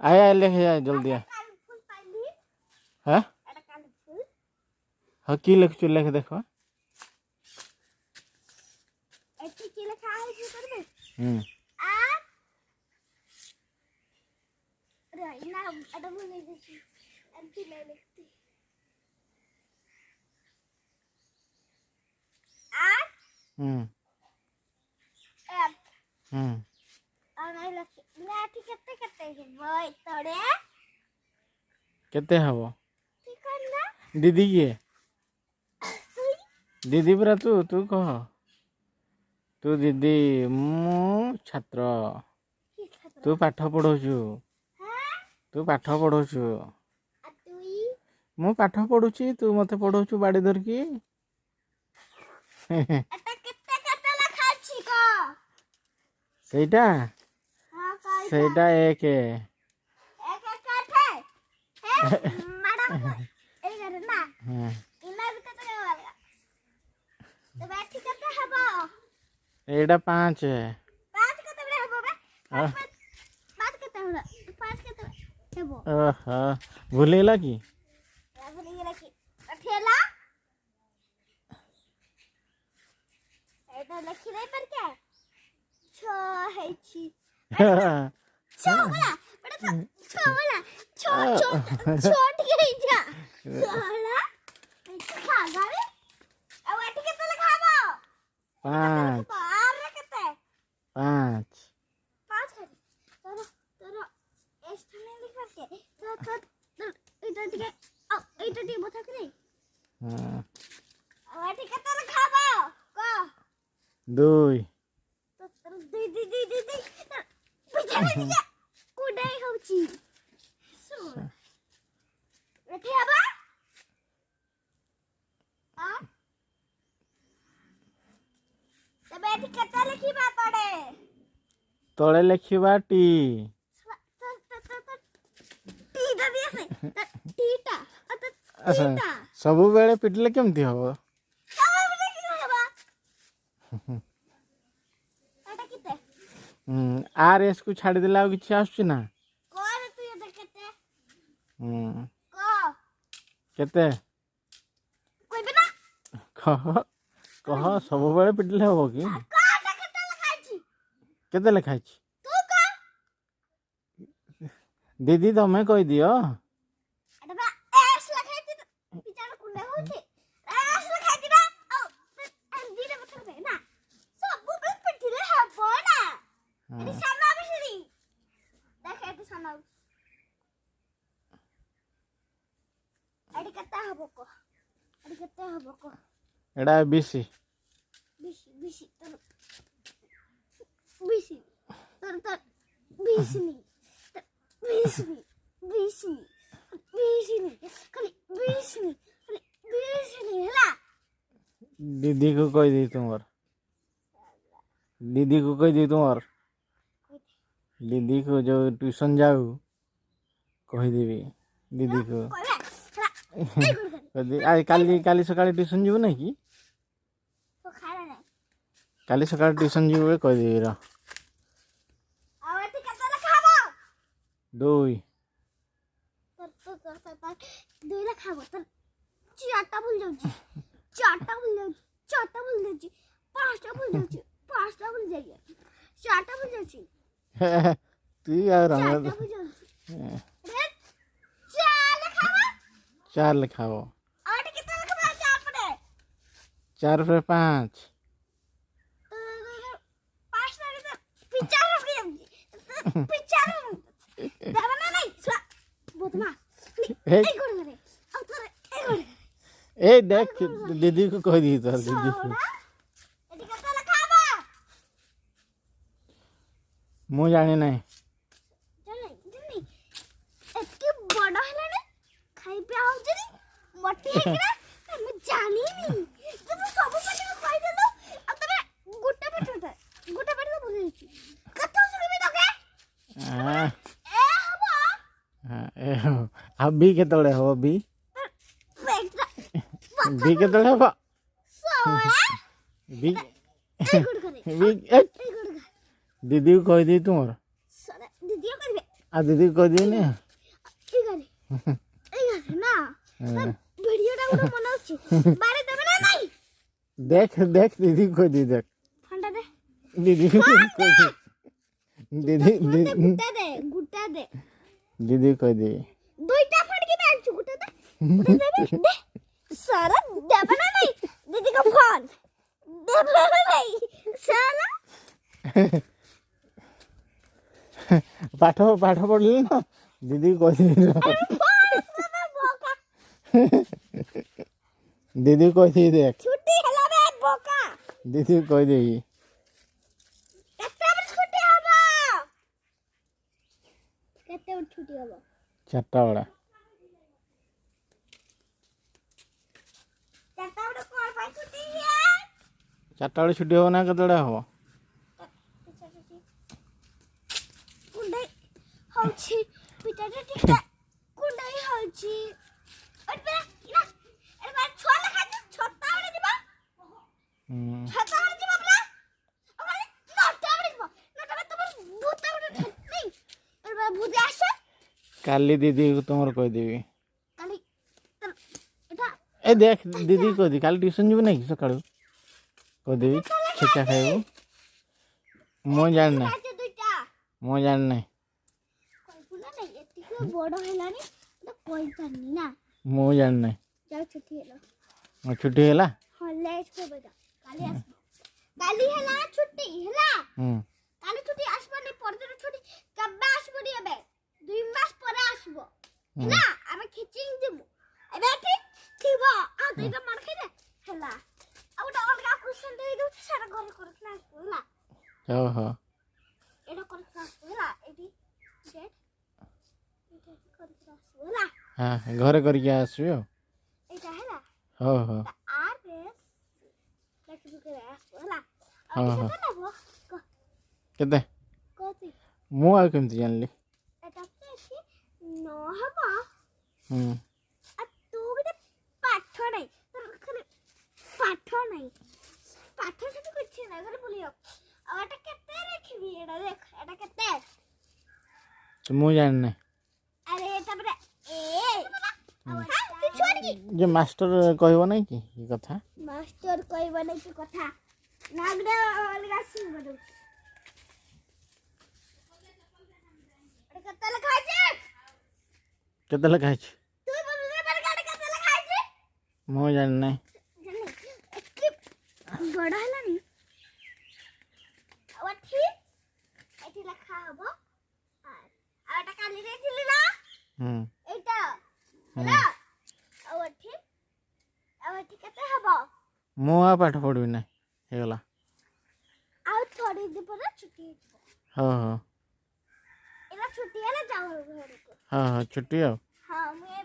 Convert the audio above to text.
आया लेके जा जल्दी आ हाँ हाँ की लिखु लेख देखो केते हबो दीदी किए दीदी पूरा तू तू कह तू दीदी मु छात्र तू पाठ पढ़ौछु तू पाठ पढ़ौछु मु पाठ पढ़ुची तू मते पढ़ौछु बाड़ी धरकी ସେଇଟା ସେଇଟା ଏକ ଏଇଟା 5 ଓହୋ ଭୁଲିଗଲା କି দুই ତଳେ ଲେଖିବା ଟି ସବୁବେଳେ ପିଟିଲେ କେମିତି ହବ आर एस को छाड़ी देला आ किछि आछी ना केते कह कह सब बेले पिटले हबो कि केते लिखाई दीदी तमे कहि दियो एडा बीसी बीसी बीसी बीसी तर तर बीसी बीसी बीसी बीसी खाली बीसी खाली बीसी हला दीदी को कह दी तुमर दीदी को कह दी तुमर दीदी को जो ट्यूशन जाऊ कह देवी दीदी को आज काली काली सकाळे ट्यूशन जीव नहीं कि काली सकाळे ट्यूशन जीव कह देवी र दुई दुई ला खाबो त चारटा भूल जाउची चारटा भूल जाउची चारटा भूल जाउची पांचटा भूल जाउची पांचटा भूल जाइए चारटा भूल जाउची तू यार रंग चार लिखाओ चार पे 5 ए देख दीदी को कह दी तो दीदी को मु जानी नहीं खाई पे आउ जरी मोटी है कि मैं जानी नहीं तो तू सब पटे खाई दे दो अब तबे गुट्टा पेट बोल रही छी कतो सुनबी तो के ए हबो हां ए अभी के तोड़े हो अभी भी के तोड़े हो भी भी दीदी को कह दी तुमर दीदी को करबे आ दीदी कह दिए ना वीडियोटा गुलो बनाउछि बारे देबे ना नहीं देख देख दीदी कह दी देख फंडा दे दीदी दीदी गुटा दे दीदी कह दी दुईटा फंड के मैं गुटा दे दे सारा देबे ना नहीं दीदी का फोन देबे ना नहीं सारा पाठ पाठ पढ़ली ना दीदी कह दी दीदी कह दी देख छुट्टी हला बे बोका दीदी कह दी केते छुट्टी हबो 4टा बड़ा 4टा बड़ा कोन पाई छुट्टी है 4टा बड़े छुट्टी हो ना कतड़ा हो कुंडई होछि पिटाटे टिकटा कुंडई होछि अरे ना अरे बार छोला खा छोटा बड़े दिबा छोटा बड़े दिबा बला अरे नोटा बड़े दिबा नोटा में तुम भूता बड़े नहीं अरे बार भूत आसे काली दीदी को तुमर कह देबी काली एटा ए देख दीदी कह दी काली ट्यूशन जीव नहीं सकाळू कह देबी छिका खाइबू मो जान ना मो जान ना कोइपुना नहीं एतिको बड़ हेलानी तो कोइ पानी ना मो जान ना जाओ छुट्टी हेलो मो छुट्टी हैला हां लेट को बजा काली हेला छुट्टी हेला काली छुट्टी आसबनी परदिन छुट्टी कब आसबनी अबे 2 मास पर आसबो हेला आमे खिचिंग देबो एबे ठीक थिबो आ देटा मार खेले हेला आ उटा अलगा क्वेश्चन दे दउ सारा घर करत ना हेला ओहो एटा करत ना हेला एटी डेट एटा करत ना हेला हां घरे करके आसबो एटा हेला हो हो आर एस लेकिन करे हेला हां आ हां केते नबो केते कोती मो आ केमती जानली एटा पे न हबो हम्म आ तू गटे पाठ नाही तर खाली पाठ नाही पाठ से कुछ नाही खाली बोलियो आ एटा केते रखबी एटा देख एटा केते तो मो जान ना अरे एटा बरे ए तू छोड़ की जे मास्टर कहबो नहीं कि ई कथा मास्टर कहबो नहीं की कथा नागडे अलगा सिंह बडू अरे केते लिखाई छे केते लिखाई छे तू बोल रे बरे गाड़ी केते लिखाई छे मो जान ना बड़ा है नहीं अब ठीक एठी लिखा हबो आ एटा काली रे थिली ना एटा हेलो अब ठीक केते हबो मो आ पाठ पढ़बी ना हेगला आ थोड़ी दिन पर छुट्टी हो हो एला छुट्टी है ना जाओ घर को हां हां छुट्टी हो हां मैं